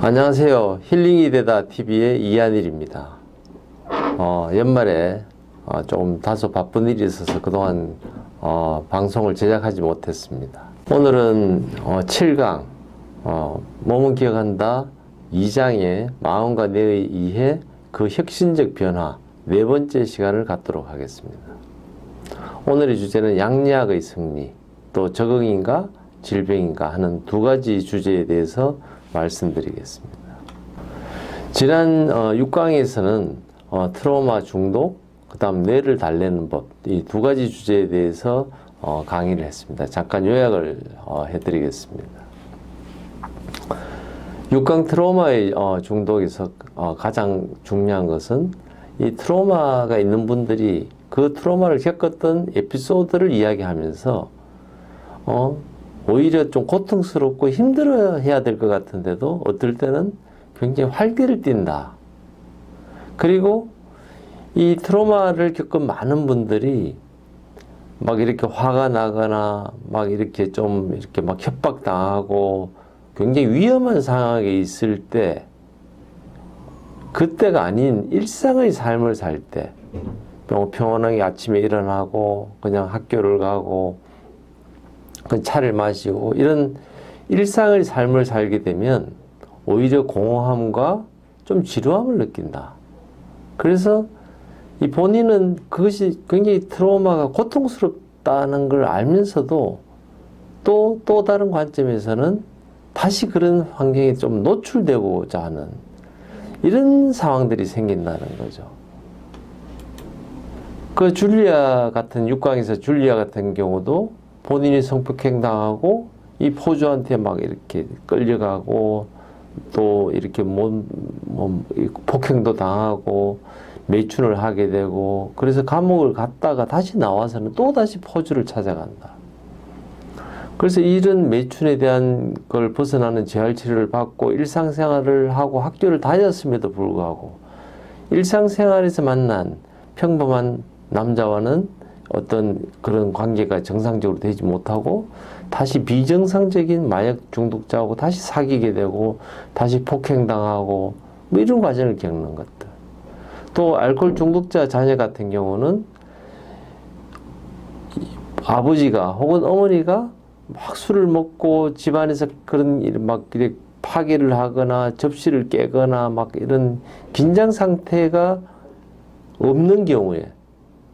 안녕하세요. 힐링이 되다 TV의 이한일입니다. 연말에 조금 다소 바쁜 일이 있어서 그동안 방송을 제작하지 못했습니다. 오늘은 7강 몸은 기억한다 2장의 마음과 뇌의 이해 그 혁신적 변화 네 번째 시간을 갖도록 하겠습니다. 오늘의 주제는 양리학의 승리, 또 적응인가 질병인가 하는 두 가지 주제에 대해서 말씀드리겠습니다. 지난 6강에서는 트라우마 중독, 그 다음 뇌를 달래는 법, 이 두 가지 주제에 대해서 강의를 했습니다. 잠깐 요약을 해드리겠습니다. 6강 트라우마의 중독에서 가장 중요한 것은 이 트라우마가 있는 분들이 그 트라우마를 겪었던 에피소드를 이야기하면서 오히려 좀 고통스럽고 힘들어 해야 될 것 같은데도 어떨 때는 굉장히 활기를 띈다. 그리고 이 트라우마를 겪은 많은 분들이 막 이렇게 화가 나거나 막 이렇게 좀 이렇게 막 협박당하고 굉장히 위험한 상황에 있을 때 그때가 아닌 일상의 삶을 살 때 평온하게 아침에 일어나고 그냥 학교를 가고 차를 마시고 이런 일상의 삶을 살게 되면 오히려 공허함과 좀 지루함을 느낀다. 그래서 이 본인은 그것이 굉장히 트라우마가 고통스럽다는 걸 알면서도 또 다른 관점에서는 다시 그런 환경에 좀 노출되고자 하는 이런 상황들이 생긴다는 거죠. 그 줄리아 같은 6강에서 줄리아 같은 경우도 본인이 성폭행 당하고 이 포주한테 막 이렇게 끌려가고 또 이렇게 폭행도 당하고 매춘을 하게 되고 그래서 감옥을 갔다가 다시 나와서는 또 다시 포주를 찾아간다. 그래서 이런 매춘에 대한 걸 벗어나는 재활 치료를 받고 일상생활을 하고 학교를 다녔음에도 불구하고 일상생활에서 만난 평범한 남자와는 어떤 그런 관계가 정상적으로 되지 못하고 다시 비정상적인 마약 중독자하고 다시 사귀게 되고 다시 폭행당하고 뭐 이런 과정을 겪는 것들. 또 알코올 중독자 자녀 같은 경우는 아버지가 혹은 어머니가 막 술을 먹고 집안에서 그런 일 막 파괴를 하거나 접시를 깨거나 막 이런 긴장 상태가 없는 경우에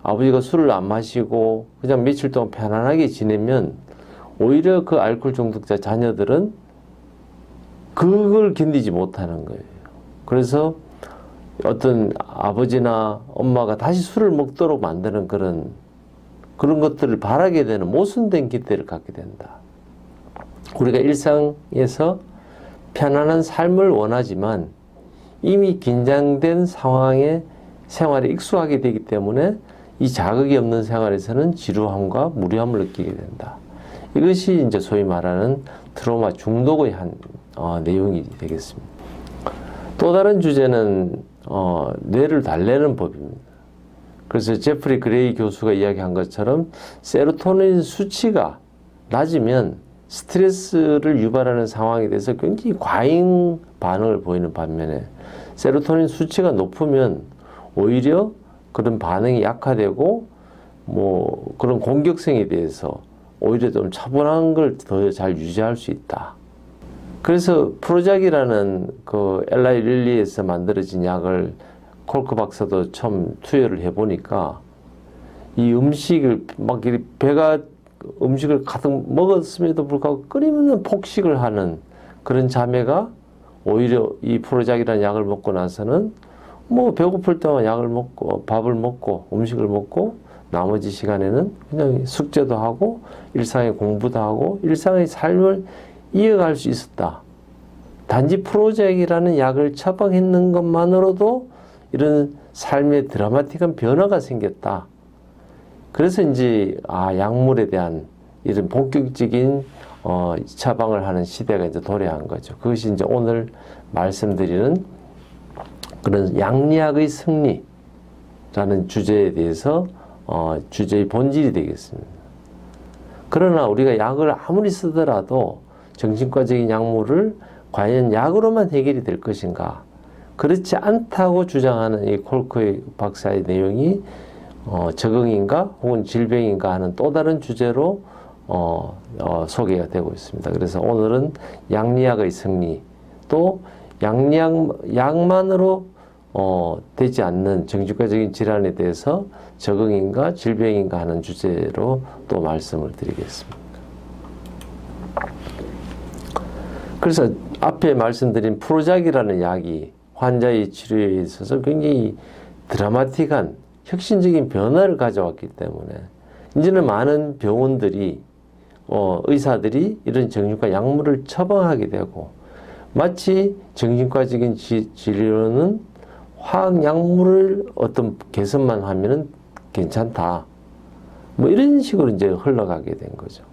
아버지가 술을 안 마시고 그냥 며칠 동안 편안하게 지내면 오히려 그 알코올 중독자 자녀들은 그걸 견디지 못하는 거예요. 그래서 어떤 아버지나 엄마가 다시 술을 먹도록 만드는 그런 것들을 바라게 되는 모순된 기대를 갖게 된다. 우리가 일상에서 편안한 삶을 원하지만 이미 긴장된 상황에 생활에 익숙하게 되기 때문에 이 자극이 없는 생활에서는 지루함과 무료함을 느끼게 된다. 이것이 이제 소위 말하는 트라우마 중독의 한 내용이 되겠습니다. 또 다른 주제는 뇌를 달래는 법입니다. 그래서 제프리 그레이 교수가 이야기한 것처럼 세로토닌 수치가 낮으면 스트레스를 유발하는 상황에 대해서 굉장히 과잉 반응을 보이는 반면에 세로토닌 수치가 높으면 오히려 그런 반응이 약화되고 뭐 그런 공격성에 대해서 오히려 좀 차분한 걸 더 잘 유지할 수 있다. 그래서 프로작이라는 그 엘라이 릴리에서 만들어진 약을 콜크 박사도 처음 투여를 해보니까 이 음식을 막 배가 음식을 가득 먹었음에도 불구하고 끊임없는 폭식을 하는 그런 자매가 오히려 이 프로작이라는 약을 먹고 나서는 뭐 배고플 때만 약을 먹고 밥을 먹고 음식을 먹고 나머지 시간에는 그냥 숙제도 하고 일상의 공부도 하고 일상의 삶을 이어갈 수 있었다. 단지 프로젝이라는 약을 처방했는 것만으로도 이런 삶의 드라마틱한 변화가 생겼다. 그래서 이제 약물에 대한 이런 본격적인 처방을 하는 시대가 이제 도래한 거죠. 그것이 이제 오늘 말씀드리는 그런 양리학의 승리라는 주제에 대해서 주제의 본질이 되겠습니다. 그러나 우리가 약을 아무리 쓰더라도 정신과적인 약물을 과연 약으로만 해결이 될 것인가? 그렇지 않다고 주장하는 이 콜크 박사의 내용이 적응인가 혹은 질병인가 하는 또 다른 주제로 소개가 되고 있습니다. 그래서 오늘은 양리학의 승리, 또 약만으로 되지 않는 정신과적인 질환에 대해서 적응인가 질병인가 하는 주제로 또 말씀을 드리겠습니다. 그래서 앞에 말씀드린 프로작이라는 약이 환자의 치료에 있어서 굉장히 드라마틱한 혁신적인 변화를 가져왔기 때문에 이제는 많은 병원들이 의사들이 이런 정신과 약물을 처방하게 되고, 마치 정신과적인 진료는 화학 약물을 어떤 개선만 하면은 괜찮다, 뭐 이런 식으로 이제 흘러가게 된 거죠.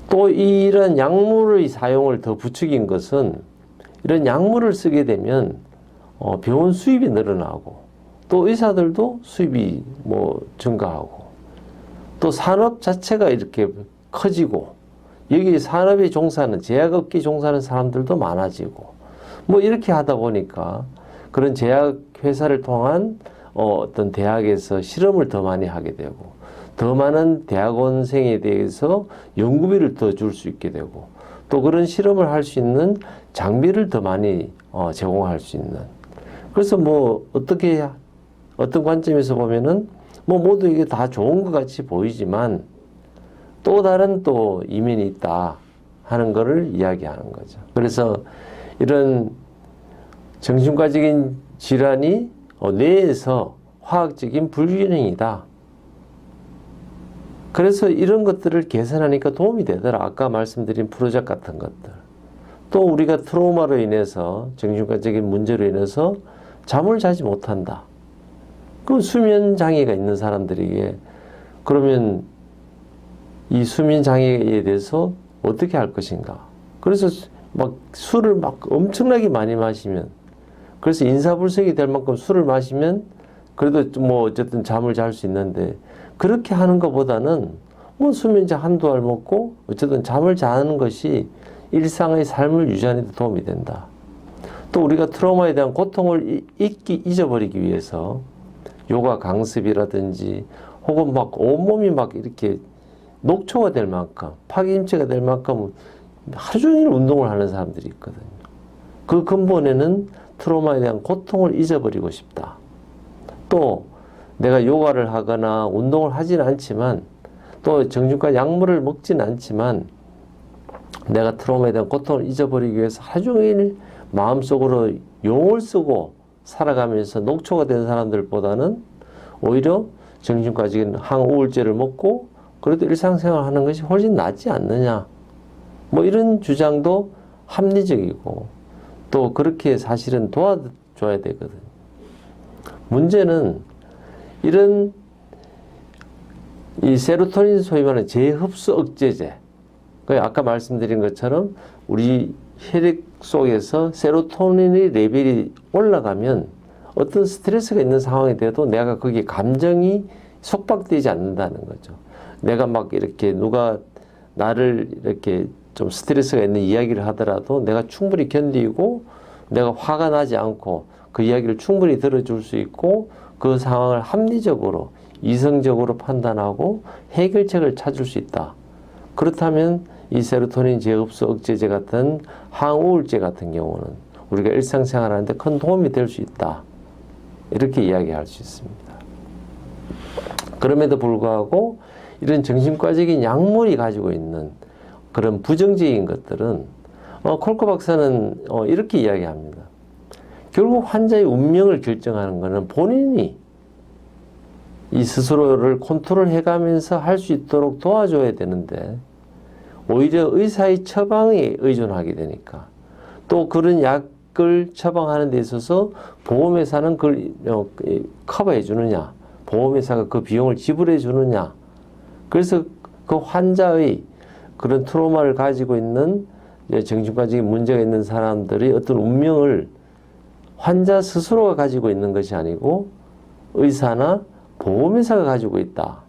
또 이런 약물의 사용을 더 부추긴 것은, 이런 약물을 쓰게 되면 병원 수입이 늘어나고, 또 의사들도 수입이 증가하고, 또 산업 자체가 이렇게 커지고, 여기 산업에 종사하는, 제약업계 종사하는 사람들도 많아지고, 이렇게 하다 보니까 그런 제약회사를 통한 어떤 대학에서 실험을 더 많이 하게 되고, 더 많은 대학원생에 대해서 연구비를 더 줄 수 있게 되고, 또 그런 실험을 할 수 있는 장비를 더 많이 제공할 수 있는. 그래서 어떤 관점에서 보면은 모두 이게 다 좋은 것 같이 보이지만 또 다른 또 이면이 있다 하는 것을 이야기하는 거죠. 그래서 이런 정신과적인 질환이 뇌에서 화학적인 불균형이다. 그래서 이런 것들을 개선하니까 도움이 되더라. 아까 말씀드린 프로젝트 같은 것들. 또 우리가 트라우마로 인해서, 정신과적인 문제로 인해서 잠을 자지 못한다. 그럼 수면 장애가 있는 사람들에게 그러면 이 수면 장애에 대해서 어떻게 할 것인가? 그래서 술을 엄청나게 많이 마시면, 그래서 인사불성이 될 만큼 술을 마시면 그래도 어쨌든 잠을 잘 수 있는데, 그렇게 하는 것보다는 수면제 한두 알 먹고 어쨌든 잠을 자는 것이 일상의 삶을 유지하는 데 도움이 된다. 또 우리가 트라우마에 대한 고통을 잊어버리기 위해서 요가 강습이라든지 혹은 온몸이 이렇게 녹초가 될 만큼, 파김치가 될 만큼 하루 종일 운동을 하는 사람들이 있거든요. 그 근본에는 트라우마에 대한 고통을 잊어버리고 싶다. 또 내가 요가를 하거나 운동을 하지는 않지만, 또 정신과 약물을 먹지는 않지만, 내가 트라우마에 대한 고통을 잊어버리기 위해서 하루 종일 마음속으로 용을 쓰고 살아가면서 녹초가 된 사람들보다는 오히려 정신과적인 항우울제를 먹고 그래도 일상생활 하는 것이 훨씬 낫지 않느냐. 이런 주장도 합리적이고, 또 그렇게 사실은 도와줘야 되거든요. 문제는 이런 이 세로토닌, 소위 말하는 재흡수 억제제, 아까 말씀드린 것처럼 우리 혈액 속에서 세로토닌의 레벨이 올라가면 어떤 스트레스가 있는 상황이 돼도 내가 거기에 감정이 속박되지 않는다는 거죠. 내가 이렇게 누가 나를 이렇게 좀 스트레스가 있는 이야기를 하더라도 내가 충분히 견디고, 내가 화가 나지 않고 그 이야기를 충분히 들어줄 수 있고, 그 상황을 합리적으로 이성적으로 판단하고 해결책을 찾을 수 있다. 그렇다면 이 세로토닌 재흡수 억제제 같은 항우울제 같은 경우는 우리가 일상생활 하는데 큰 도움이 될 수 있다. 이렇게 이야기할 수 있습니다. 그럼에도 불구하고 이런 정신과적인 약물이 가지고 있는 그런 부정적인 것들은 콜크 박사는 이렇게 이야기합니다. 결국 환자의 운명을 결정하는 것은 본인이 이 스스로를 컨트롤해 가면서 할 수 있도록 도와줘야 되는데, 오히려 의사의 처방에 의존하게 되니까, 또 그런 약을 처방하는 데 있어서 보험회사는 그걸 커버해 주느냐, 보험회사가 그 비용을 지불해 주느냐. 그래서 그 환자의 그런 트라우마를 가지고 있는 정신과적인 문제가 있는 사람들의 어떤 운명을 환자 스스로가 가지고 있는 것이 아니고 의사나 보험회사가 가지고 있다.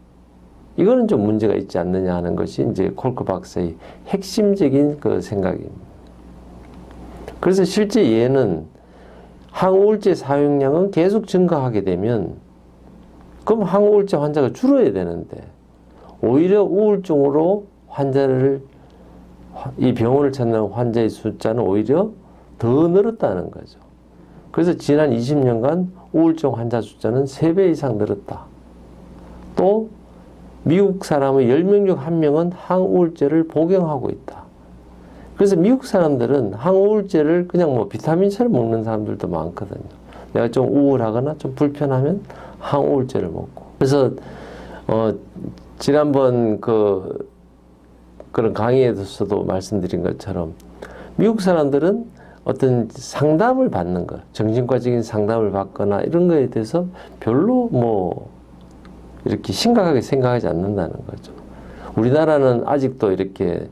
이거는 좀 문제가 있지 않느냐 하는 것이 이제 콜크 박사의 핵심적인 그 생각입니다. 그래서 실제 얘는 항우울제 사용량은 계속 증가하게 되면 그럼 항우울제 환자가 줄어야 되는데 오히려 우울증으로 이 병원을 찾는 환자의 숫자는 오히려 더 늘었다는 거죠. 그래서 지난 20년간 우울증 환자 숫자는 3배 이상 늘었다. 또 미국 사람의 10명 중 1명은 항우울제를 복용하고 있다. 그래서 미국 사람들은 항우울제를 그냥 뭐 비타민처럼 먹는 사람들도 많거든요. 내가 좀 우울하거나 좀 불편하면 항우울제를 먹고. 그래서 지난번 그런 강의에서도 말씀드린 것처럼 미국 사람들은 어떤 상담을 받는 것, 정신과적인 상담을 받거나 이런 거에 대해서 별로 뭐 이렇게 심각하게 생각하지 않는다는 거죠. 우리나라는 아직도 이렇게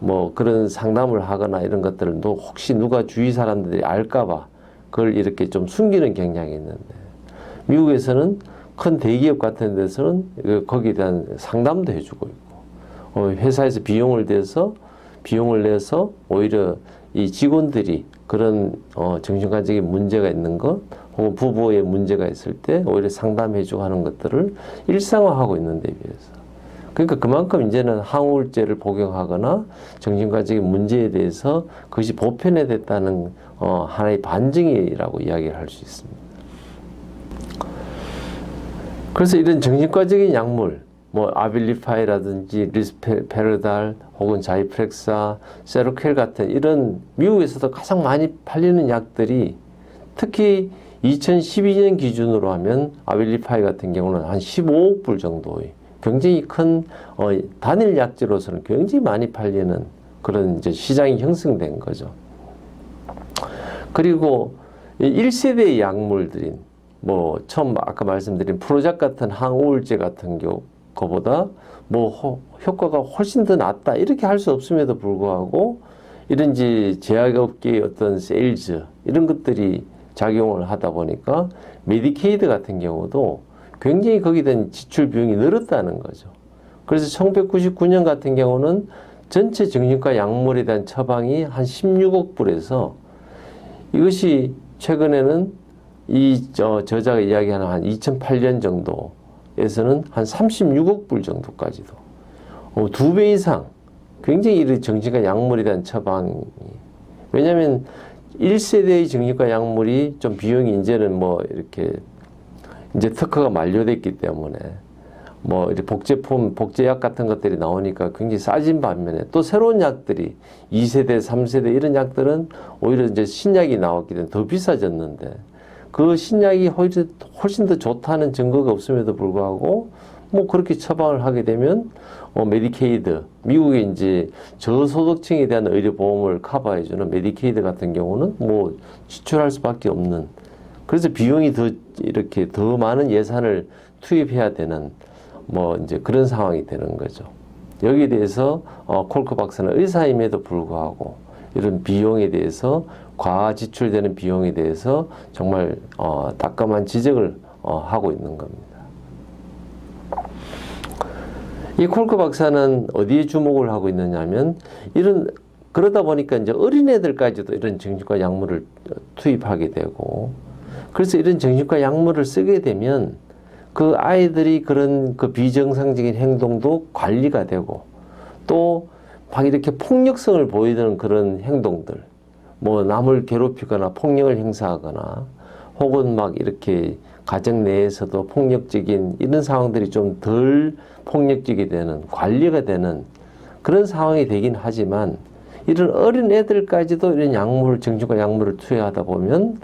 뭐 그런 상담을 하거나 이런 것들을 혹시 누가 주위 사람들이 알까봐 그걸 이렇게 좀 숨기는 경향이 있는데 미국에서는 큰 대기업 같은 데서는 거기에 대한 상담도 해주고 있고 회사에서 비용을 내서 오히려 이 직원들이 그런 정신과적인 문제가 있는 것 혹은 부부의 문제가 있을 때 오히려 상담해주고 하는 것들을 일상화하고 있는 데 비해서 그러니까 그만큼 이제는 항우울제를 복용하거나 정신과적인 문제에 대해서 그것이 보편화됐다는 하나의 반증이라고 이야기를 할 수 있습니다. 그래서 이런 정신과적인 약물 뭐 아빌리파이라든지 리스페르달 혹은 자이프렉사, 세로켈 같은 이런 미국에서도 가장 많이 팔리는 약들이 특히 2012년 기준으로 하면 아빌리파이 같은 경우는 한 15억 불 정도의 굉장히 큰 단일 약제로서는 굉장히 많이 팔리는 그런 이제 시장이 형성된 거죠. 그리고 1세대의 약물들인 뭐 처음 아까 말씀드린 프로작 같은 항우울제 같은 거보다 뭐 효과가 훨씬 더 낫다 이렇게 할 수 없음에도 불구하고 이런 이제 제약업계의 어떤 세일즈 이런 것들이 작용을 하다 보니까 메디케이드 같은 경우도 굉장히 거기에 대한 지출 비용이 늘었다는 거죠. 그래서 1999년 같은 경우는 전체 정신과 약물에 대한 처방이 한 16억 불에서 이것이 최근에는 이 저자가 이야기하는 한 2008년 정도에서는 한 36억 불 정도까지도 2배 이상 굉장히 이 정신과 약물에 대한 처방이 왜냐하면 1세대의 정신과 약물이 좀 비용이 이제는 뭐 이렇게 이제 특허가 만료됐기 때문에 뭐 이렇게 복제약 같은 것들이 나오니까 굉장히 싸진 반면에 또 새로운 약들이 2세대, 3세대 이런 약들은 오히려 이제 신약이 나왔기 때문에 더 비싸졌는데 그 신약이 훨씬 더 좋다는 증거가 없음에도 불구하고 뭐 그렇게 처방을 하게 되면 메디케이드, 미국의 이제 저소득층에 대한 의료보험을 커버해주는 메디케이드 같은 경우는 뭐 지출할 수밖에 없는 그래서 비용이 이렇게 더 많은 예산을 투입해야 되는 뭐 이제 그런 상황이 되는 거죠. 여기에 대해서 콜크 박사는 의사임에도 불구하고 이런 비용에 대해서 과하 지출되는 비용에 대해서 정말 따끔한 지적을 하고 있는 겁니다. 이 콜크 박사는 어디에 주목을 하고 있느냐면 그러다 보니까 이제 어린애들까지도 이런 정신과 약물을 투입하게 되고 그래서 이런 정신과 약물을 쓰게 되면 그 아이들이 그런 그 비정상적인 행동도 관리가 되고 또 막 이렇게 폭력성을 보이는 그런 행동들 뭐 남을 괴롭히거나 폭력을 행사하거나 혹은 막 이렇게 가정 내에서도 폭력적인 이런 상황들이 좀 덜 폭력적이 되는 관리가 되는 그런 상황이 되긴 하지만 이런 어린 애들까지도 이런 정신과 약물을 투여하다 보면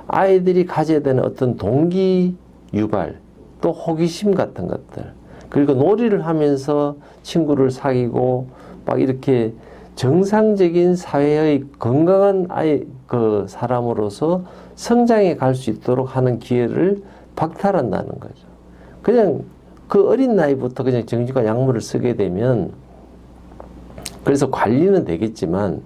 아이들이 가져야 되는 어떤 동기 유발 또 호기심 같은 것들 그리고 놀이를 하면서 친구를 사귀고 막 이렇게 정상적인 사회의 건강한 사람으로서 성장해 갈 수 있도록 하는 기회를 박탈한다는 거죠. 그냥 그 어린 나이부터 그냥 정신과 약물을 쓰게 되면 그래서 관리는 되겠지만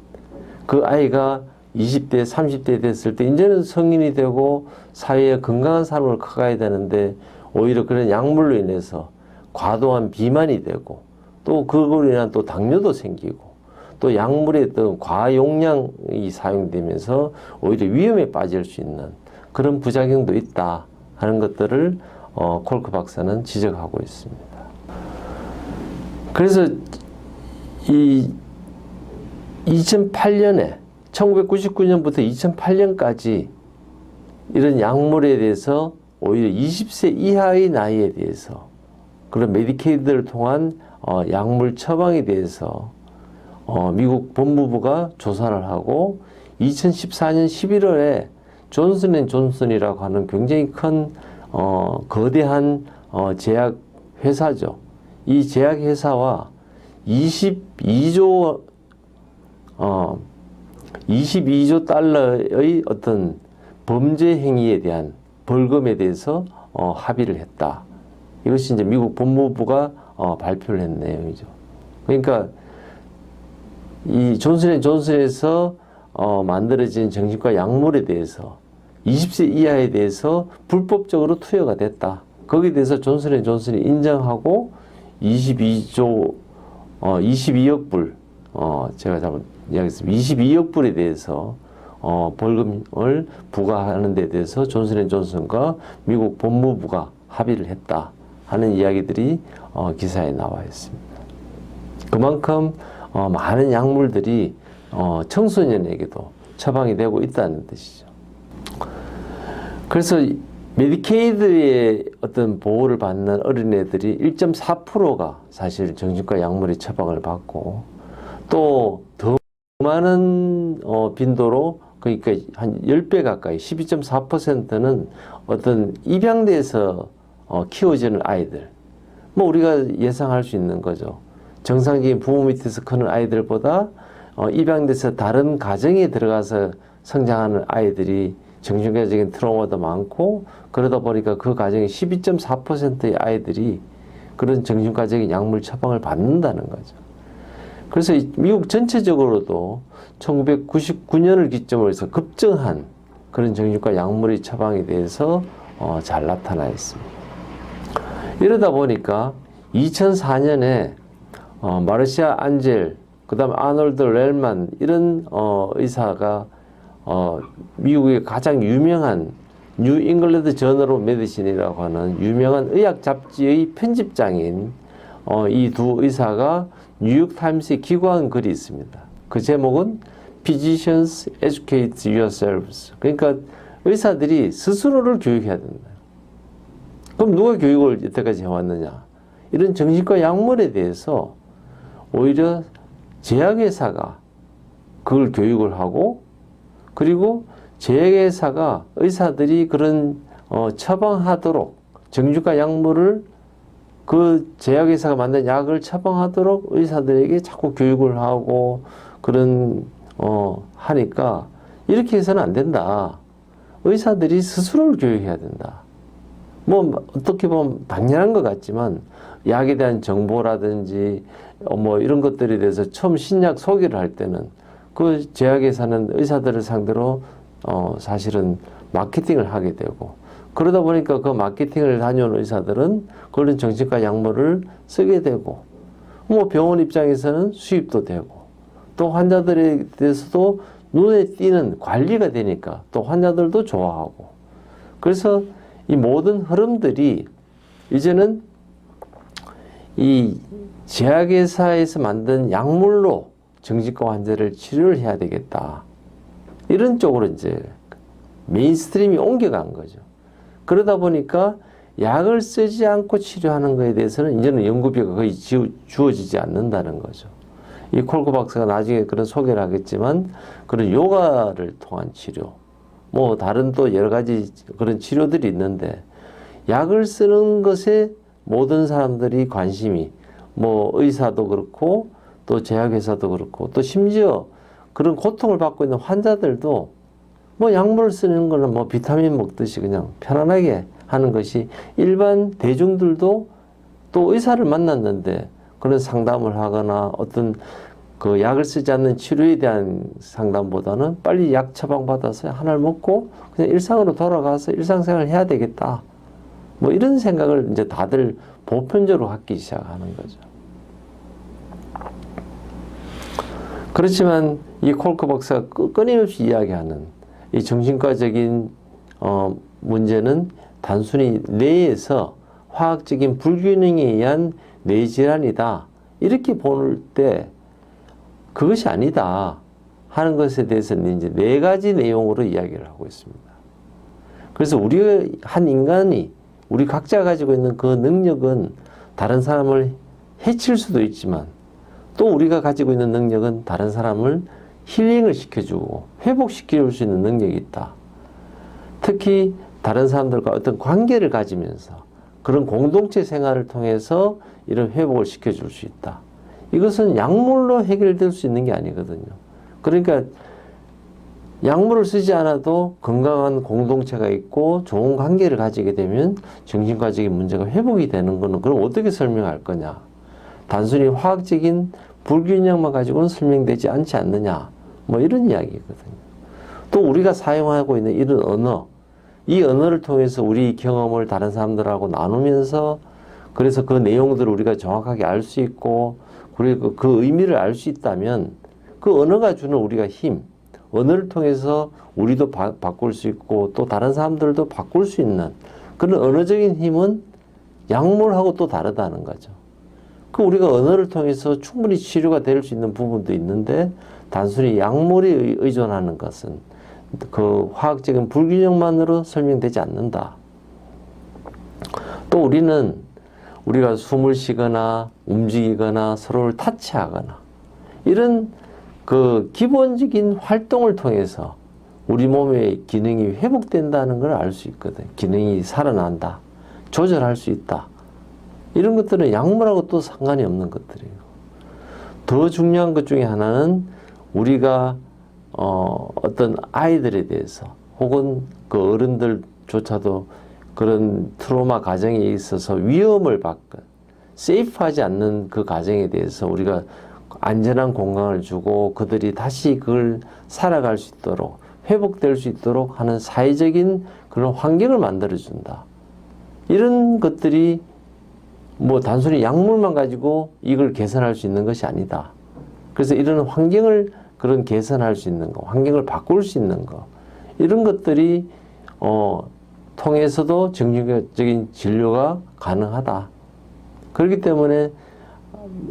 그 아이가 20대, 30대 됐을 때 이제는 성인이 되고 사회에 건강한 삶을 커가야 되는데 오히려 그런 약물로 인해서 과도한 비만이 되고 또 그걸로 인한 또 당뇨도 생기고 또 약물의 어떤 과용량이 사용되면서 오히려 위험에 빠질 수 있는 그런 부작용도 있다 하는 것들을 콜크 박사는 지적하고 있습니다. 그래서 이 2008년에 1999년부터 2008년까지 이런 약물에 대해서 오히려 20세 이하의 나이에 대해서 그런 메디케이드를 통한 약물 처방에 대해서 미국 법무부가 조사를 하고 2014년 11월에 존슨앤존슨이라고 하는 굉장히 큰 거대한 제약 회사죠. 이 제약 회사와 22조 달러의 어떤 범죄 행위에 대한 벌금에 대해서 합의를 했다. 이것이 이제 미국 법무부가 발표를 한 내용이죠. 그러니까 이 존슨앤존슨에서 만들어진 정신과 약물에 대해서 20세 이하에 대해서 불법적으로 투여가 됐다. 거기에 대해서 존슨앤존슨이 인정하고 22억 불, 제가 잘못 이야기했습니다. 22억 불에 대해서 벌금을 부과하는 데 대해서 존슨앤존슨과 미국 법무부가 합의를 했다 하는 이야기들이 기사에 나와 있습니다. 그만큼 많은 약물들이 청소년에게도 처방이 되고 있다는 뜻이죠. 그래서 메디케이드의 어떤 보호를 받는 어린애들이 1.4%가 사실 정신과 약물의 처방을 받고 또 더 많은 빈도로 그러니까 한 10배 가까이 12.4%는 어떤 입양돼서 키워지는 아이들 뭐 우리가 예상할 수 있는 거죠. 정상적인 부모 밑에서 크는 아이들보다 입양돼서 다른 가정에 들어가서 성장하는 아이들이 정신과적인 트라우마도 많고 그러다 보니까 그 가정의 12.4%의 아이들이 그런 정신과적인 약물 처방을 받는다는 거죠. 그래서 미국 전체적으로도 1999년을 기점으로 해서 급증한 그런 정신과 약물의 처방에 대해서 잘 나타나 있습니다. 이러다 보니까 2004년에 마르시아 안젤, 그 다음에 아놀드 렐만 이런 의사가 미국의 가장 유명한 뉴 잉글랜드 저널 오브 메디신이라고 하는 유명한 의학 잡지의 편집장인 이 두 의사가 뉴욕 타임스에 기고한 글이 있습니다. 그 제목은 Physicians Educate Yourselves. 그러니까 의사들이 스스로를 교육해야 된다. 그럼 누가 교육을 여태까지 해왔느냐? 이런 정신과 약물에 대해서 오히려 제약회사가 그걸 교육을 하고 그리고 제약회사가 의사들이 그런 처방하도록 정신과 약물을 그 제약회사가 만든 약을 처방하도록 의사들에게 자꾸 교육을 하고 그런 하니까 이렇게 해서는 안 된다. 의사들이 스스로를 교육해야 된다. 뭐 어떻게 보면 당연한 것 같지만 약에 대한 정보라든지 뭐 이런 것들에 대해서 처음 신약 소개를 할 때는 그 제약회사는 의사들을 상대로 사실은 마케팅을 하게 되고 그러다 보니까 그 마케팅을 다녀온 의사들은 그런 정신과 약물을 쓰게 되고 뭐 병원 입장에서는 수입도 되고 또 환자들에 대해서도 눈에 띄는 관리가 되니까 또 환자들도 좋아하고 그래서 이 모든 흐름들이 이제는 이 제약회사에서 만든 약물로 정신과 환자를 치료를 해야 되겠다. 이런 쪽으로 이제 메인스트림이 옮겨간 거죠. 그러다 보니까 약을 쓰지 않고 치료하는 것에 대해서는 이제는 연구비가 거의 주어지지 않는다는 거죠. 이 콜크 박사가 나중에 그런 소개를 하겠지만 그런 요가를 통한 치료, 뭐 다른 또 여러 가지 그런 치료들이 있는데 약을 쓰는 것에 모든 사람들이 관심이 뭐 의사도 그렇고 또 제약회사도 그렇고 또 심지어 그런 고통을 받고 있는 환자들도 뭐 약물을 쓰는 거는 뭐 비타민 먹듯이 그냥 편안하게 하는 것이 일반 대중들도 또 의사를 만났는데 그런 상담을 하거나 어떤 그 약을 쓰지 않는 치료에 대한 상담보다는 빨리 약 처방받아서 하나를 먹고 그냥 일상으로 돌아가서 일상생활을 해야 되겠다. 뭐 이런 생각을 이제 다들 보편적으로 갖기 시작하는 거죠. 그렇지만 이 콜크 박사가 끊임없이 이야기하는 이 정신과적인 문제는 단순히 뇌에서 화학적인 불균형에 의한 뇌질환이다. 이렇게 볼 때 그것이 아니다 하는 것에 대해서는 이제 네 가지 내용으로 이야기를 하고 있습니다. 그래서 우리 한 인간이 우리 각자 가지고 있는 그 능력은 다른 사람을 해칠 수도 있지만 또 우리가 가지고 있는 능력은 다른 사람을 힐링을 시켜주고 회복시켜줄 수 있는 능력이 있다. 특히 다른 사람들과 어떤 관계를 가지면서 그런 공동체 생활을 통해서 이런 회복을 시켜줄 수 있다. 이것은 약물로 해결될 수 있는 게 아니거든요. 그러니까 약물을 쓰지 않아도 건강한 공동체가 있고 좋은 관계를 가지게 되면 정신과적인 문제가 회복이 되는 거는 그럼 어떻게 설명할 거냐. 단순히 화학적인 불균형만 가지고는 설명되지 않지 않느냐. 뭐 이런 이야기거든요. 또 우리가 사용하고 있는 이런 언어, 이 언어를 통해서 우리 경험을 다른 사람들하고 나누면서 그래서 그 내용들을 우리가 정확하게 알 수 있고 그리고 그 의미를 알 수 있다면 그 언어가 주는 우리가 힘, 언어를 통해서 우리도 바꿀 수 있고 또 다른 사람들도 바꿀 수 있는 그런 언어적인 힘은 약물하고 또 다르다는 거죠. 그 우리가 언어를 통해서 충분히 치료가 될 수 있는 부분도 있는데 단순히 약물에 의존하는 것은 그 화학적인 불균형만으로 설명되지 않는다. 또 우리가 숨을 쉬거나 움직이거나 서로를 타치하거나 이런 그 기본적인 활동을 통해서 우리 몸의 기능이 회복된다는 걸 알 수 있거든. 기능이 살아난다. 조절할 수 있다. 이런 것들은 약물하고 또 상관이 없는 것들이에요. 더 중요한 것 중에 하나는 우리가 어떤 아이들에 대해서 혹은 그 어른들조차도 그런 트라우마 가정에 있어서 위험을 받건 세이프하지 않는 그 가정에 대해서 우리가 안전한 공간을 주고 그들이 다시 그걸 살아갈 수 있도록 회복될 수 있도록 하는 사회적인 그런 환경을 만들어준다. 이런 것들이 뭐 단순히 약물만 가지고 이걸 개선할 수 있는 것이 아니다. 그래서 이런 환경을 그런 개선할 수 있는 거, 환경을 바꿀 수 있는 거 이런 것들이 통해서도 정신적인 진료가 가능하다. 그렇기 때문에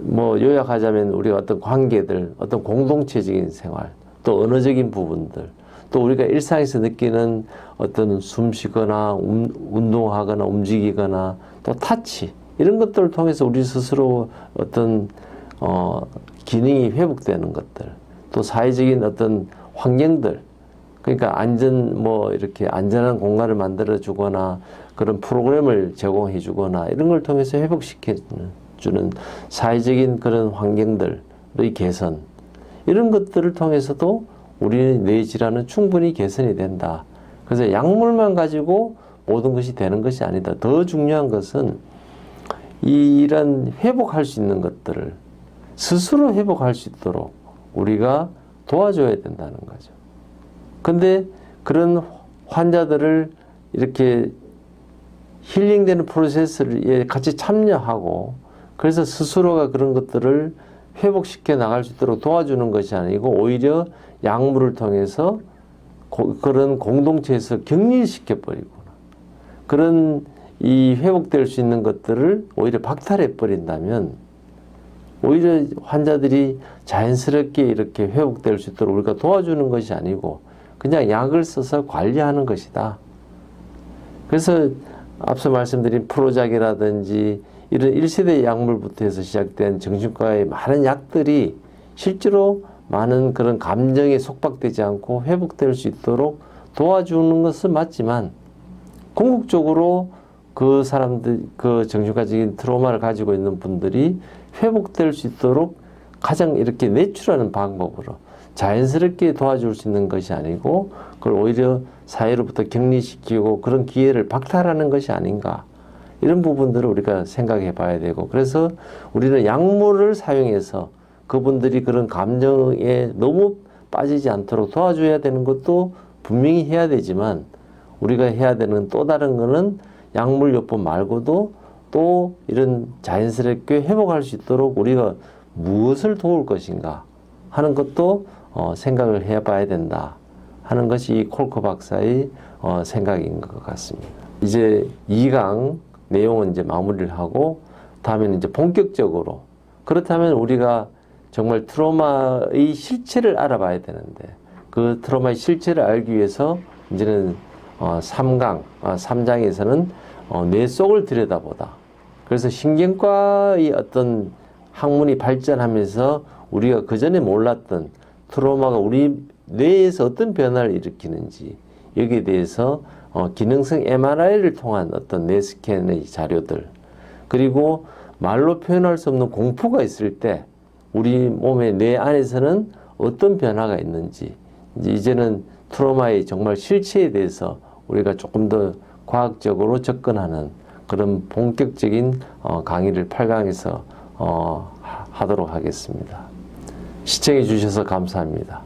뭐 요약하자면 우리가 어떤 관계들, 어떤 공동체적인 생활, 또 언어적인 부분들, 또 우리가 일상에서 느끼는 어떤 숨 쉬거나 운동하거나 움직이거나 또 타치 이런 것들을 통해서 우리 스스로 어떤 기능이 회복되는 것들, 또 사회적인 어떤 환경들, 그러니까 이렇게 안전한 공간을 만들어 주거나 그런 프로그램을 제공해 주거나 이런 걸 통해서 회복시켜 주는 사회적인 그런 환경들의 개선 이런 것들을 통해서도 우리의 뇌 질환은 충분히 개선이 된다. 그래서 약물만 가지고 모든 것이 되는 것이 아니다. 더 중요한 것은 이런 회복할 수 있는 것들을 스스로 회복할 수 있도록 우리가 도와줘야 된다는 거죠. 근데 그런 환자들을 이렇게 힐링되는 프로세스에 같이 참여하고 그래서 스스로가 그런 것들을 회복시켜 나갈 수 있도록 도와주는 것이 아니고 오히려 약물을 통해서 그런 공동체에서 격리시켜 버리거나 그런 이 회복될 수 있는 것들을 오히려 박탈해 버린다면 오히려 환자들이 자연스럽게 이렇게 회복될 수 있도록 우리가 도와주는 것이 아니고 그냥 약을 써서 관리하는 것이다. 그래서 앞서 말씀드린 프로작이라든지 이런 1세대 약물부터 해서 시작된 정신과의 많은 약들이 실제로 많은 그런 감정에 속박되지 않고 회복될 수 있도록 도와주는 것은 맞지만 궁극적으로 그 사람들, 그 정신과적인 트라우마를 가지고 있는 분들이 회복될 수 있도록 가장 이렇게 내추럴한 방법으로 자연스럽게 도와줄 수 있는 것이 아니고 그걸 오히려 사회로부터 격리시키고 그런 기회를 박탈하는 것이 아닌가 이런 부분들을 우리가 생각해 봐야 되고 그래서 우리는 약물을 사용해서 그분들이 그런 감정에 너무 빠지지 않도록 도와줘야 되는 것도 분명히 해야 되지만 우리가 해야 되는 또 다른 거는 약물요법 말고도 또 이런 자연스럽게 회복할 수 있도록 우리가 무엇을 도울 것인가 하는 것도 생각을 해봐야 된다 하는 것이 이 콜커 박사의 생각인 것 같습니다. 이제 2강 내용은 이제 마무리를 하고 다음에는 이제 본격적으로, 그렇다면 우리가 정말 트로마의 실체를 알아봐야 되는데, 그 트로마의 실체를 알기 위해서 이제는 3장에서는 뇌 속을 들여다보다. 그래서 신경과의 어떤 학문이 발전하면서 우리가 그전에 몰랐던 트로마가 우리 뇌에서 어떤 변화를 일으키는지, 여기에 대해서 기능성 MRI를 통한 어떤 뇌 스캔의 자료들, 그리고 말로 표현할 수 없는 공포가 있을 때 우리 몸의 뇌 안에서는 어떤 변화가 있는지, 이제는 트로마의 정말 실체에 대해서 우리가 조금 더 과학적으로 접근하는 그런 본격적인 강의를 8강에서 하도록 하겠습니다. 시청해 주셔서 감사합니다.